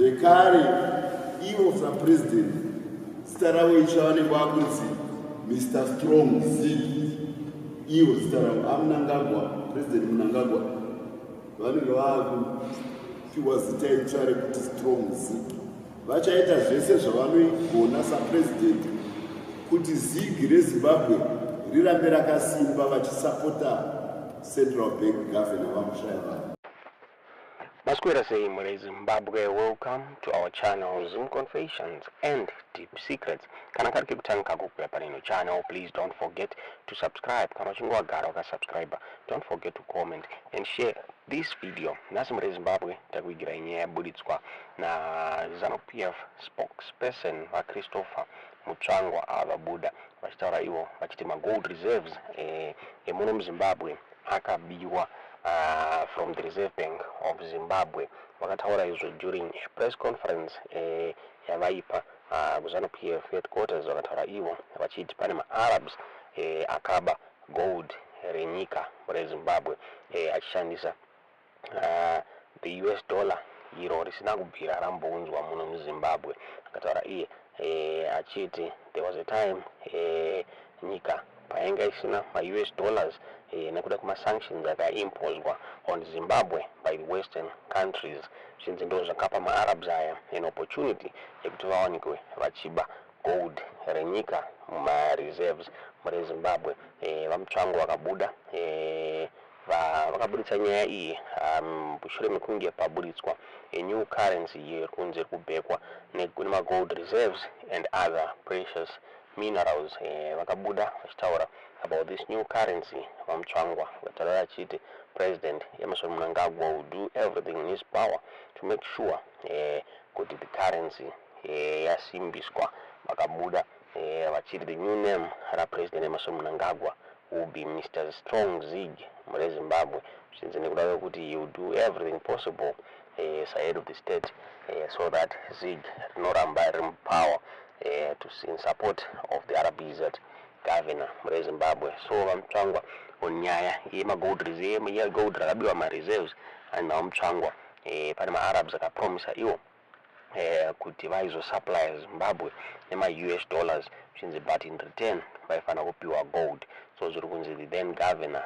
Zvekare, ivo sapresident, zita ravo ichavanenge vakunzi Mr. Strong Zig. Ivo zita ravo aMnangagwa, President Mnangagwa, vanenge vakupiwa zita itsva rekuti Strong Zig. Vachaita zvese zvavanoigona sapresident kuti Zig reZimbabwe rirambe rakasimba vachisapota Central Bank Governor vamushaya. Masquera say Mure Zimbabwe, welcome to our channel Zoom Confessions and Deep Secrets. Kana kari kutanga kukuya panino channel, please don't forget to subscribe. Kana chingwa gara ka subscriber, don't forget to comment and share this video. Nasi Mure Zimbabwe takuigira inyaya Buritswa na ZANU-PF spokesperson wa Christopher Mutsvangwa Afumura vachitaura ivo vachiti gold reserves emuno muZimbabwe akabiwa from the Reserve Bank of Zimbabwe. Vakataura izvo during a press conference yavaipa kuZANU-PF headquarters. Vakataura ivo vachiti pane maArabs akaba gold renyika reZimbabwe achishandisa the US dollar iro risina kubvira rambounzwa muno muZimbabwe. Akataura iye achiti there was a time nyika painga isina ma-US dollars nekuda kuma-sanctions akaimposwa on Zimbabwe by the Western countries. Zvinzi ndo zvakapa maArabs aya an opportunity yekuti vawanikwe vachiba gold renyika muma-reserves mure Zimbabwe. Vamutsvangwa vakabuda vakaburitsa nyaya iyi mushure mekunge paburitswa a new currency iri kunze kubhekwa nekune ma-gold reserves and other precious minerals. Vakabuda vachitaura about this new currency. Vamutsvangwa vakataura achiti President Emerson Mnangagwa will do everything in his power to make sure kuti the currency yasimbiswa. Vakabuda vachiti the new name raPresident Emerson Mnangagwa will be Mr. Strong Zig mure Zimbabwe. Zvinzi nekuda kwekuti he will do everything possible side of the state so that Zig rinoramba riri mupower in support of the RBZ governor mure Zimbabwe. So vamutsvangwa onyaya yemagold reserve yegold rakabiwa ma-reserves and vamutsvangwa pane maArabs akapromisa iwo kuti vaizosupply Zimbabwe nema-US dollars. Zvinzi but in return vaifanira kupiwa gold. So zviri kunzi the then governor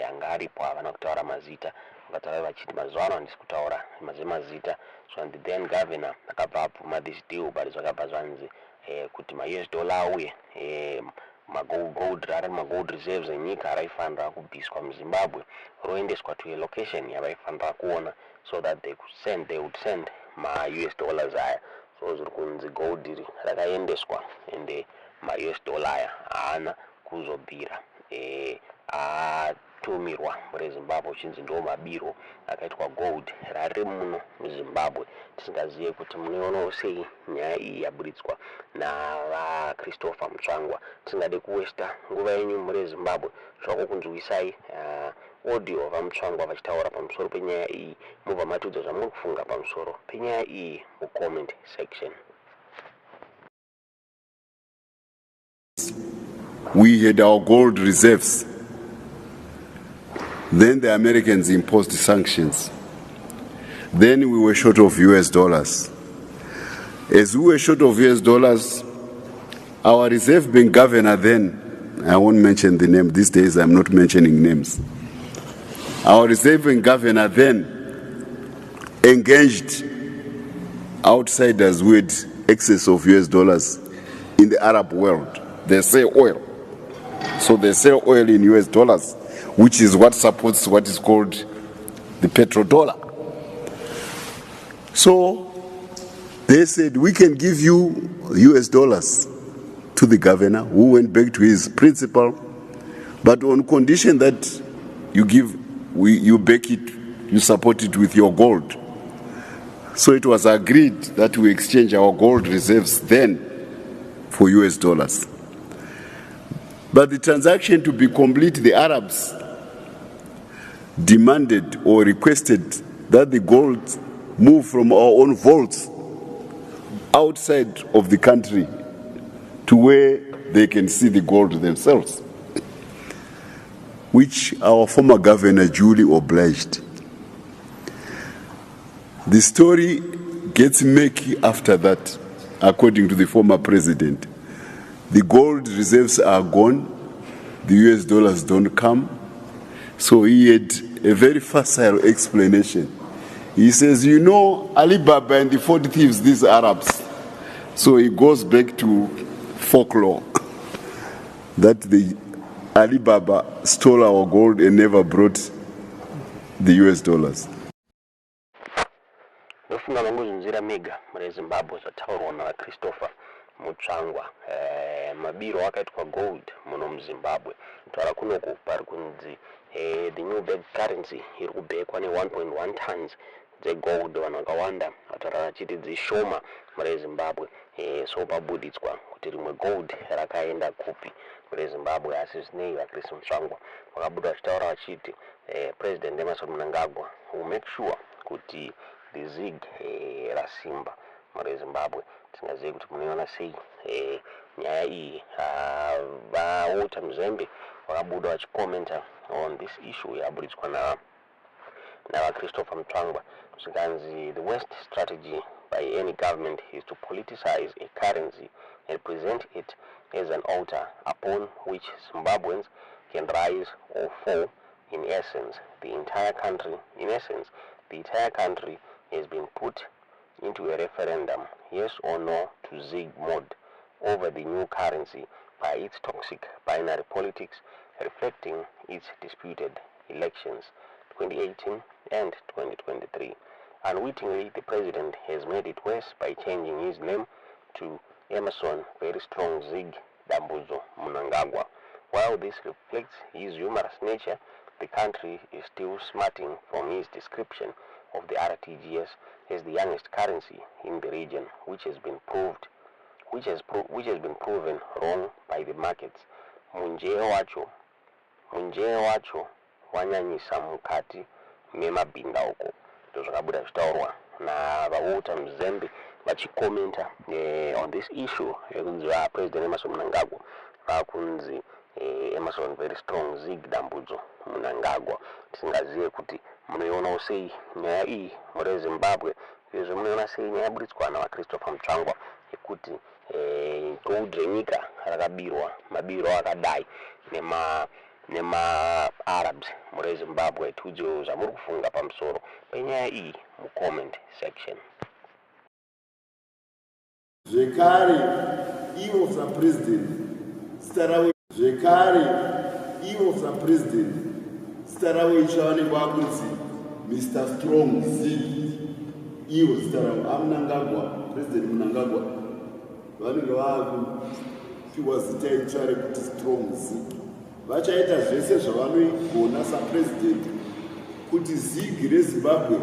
anga aripo havana kutaura mazita. Vakataura vachiti mazuva ano handisi kutaura mazita. So the then governor akabva apfuma this deal but zvakabva zvanzi kuti ma-US dollar auye magold reserves enyika raifanira kubviswa muZimbabwe roendeswa to a location yavaifanira kuona so that they would send ma-US dollars aya. So zviri kunzi gold iri rakaendeswa ende ma-US dollar aya haana kuzobvira atumirwa mure Zimbabwe. Uchinzi ndo mabiro akaitwa gold rari muno muZimbabwe. Tisingazive kuti munoona sei nyaya iyi yaburitswa navaChristopher Mutsvangwa. Tisingade kuwesta nguva yenyu mure Zimbabwe, zvako kunzwisai audio vamutsvangwa vachitaura pamusoro penyaya iyi. Mubva matiudza zvamuri kufunga pamusoro penyaya iyi mucomment section. We had our gold reserves. Then the Americans imposed sanctions. Then we were short of US dollars. As we were short of US dollars, our Reserve Bank governor then, I won't mention the name, these days I'm not mentioning names. Our Reserve Bank governor then engaged outsiders with excess of US dollars in the Arab world. They sell oil. So they sell oil in US dollars, which is what supports what is called the petrodollar. So they said, we can give you US dollars to the governor, who went back to his principal, but on condition that you back it, you support it with your gold. So it was agreed that we exchange our gold reserves then for US dollars. But the transaction to be complete, the Arabs demanded or requested that the gold move from our own vaults outside of the country to where they can see the gold themselves, which our former governor duly obliged. The story gets murky after that, according to the former president. The gold reserves are gone, the US dollars don't come. So he had a very facile explanation. He says, you know, Alibaba and the 40 thieves, these Arabs. So he goes back to folklore that the Alibaba stole our gold and never brought the US dollars. Nofuna manguzunzira mega muri Zimbabwe zvataurwa na Christopher Mutsvangwa mabiro akaitwa gold muno muZimbabwe twara kunoko pari kunzi the new bag currency iri kubekwa ne 1.1 tons dzegold vanhu vakawanda vataura vachiti dzishoma muri Zimbabwe so pabuditswa kuti rimwe gold rakaenda kupi muri Zimbabwe asi zvinei vaChris Mutsvangwa vakabuda vachitaura vachiti President Emerson Mnangagwa will make sure kuti the zig rasimba muri Zimbabwe. Tingazive kuti munoona sei nyaya iyi vaota muzembe vakabuda vachikomenta on this issue yaburitswa navaChristopher Mutsvangwa zvikanzi the worst strategy by any government is to politicize a currency and present it as an altar upon which Zimbabweans can rise or fall. In essence, the entire country has been put into a referendum, yes or no, to zig mode over the new currency by its toxic binary politics, reflecting its disputed elections 2018 and 2023. Unwittingly, the president has made it worse by changing his name to Emerson Very Strong Zig Dambuzo Mnangagwa. While this reflects his humorous nature, the country is still smarting from his description of the RTGS as the youngest currency in the region, which has been proven wrong by the markets. Munjee wacho wanyanyisa mukati memabhinda uko. Zvakabuda zvitaurwa navaota muzembe vachikomenta on this issue yekunzi President Emerson Mnangagwa vakunzi Emerson Very Strong Zig Dambudzo Mnangagwa. Tisingazive kuti munoiona sei nyaya iyi muri Zimbabwe, izvo munoiona sei nyaya yaburitswa navaChristopher Mutsvangwa yekuti gold renyika rakabirwa mabiro akadai nema Arabs muri Zimbabwe. Tiudzwe zvamuri kufunga pamusoro penyaya iyi mucomment section. Zvekare ivo sapresident zita ravo ichavanenge vakunzi Mr. Strong Zig. Ivo zita ravo aMnangagwa, President Mnangagwa vanenge vakupiwa zita itsva rekuti Strong Zig. Vachaita zvese zvavanoigona sapresident kuti zig reZimbabwe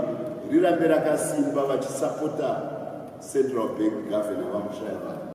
rirambe rakasimba vachisapota Central Bank Governor vamushaya vanhu.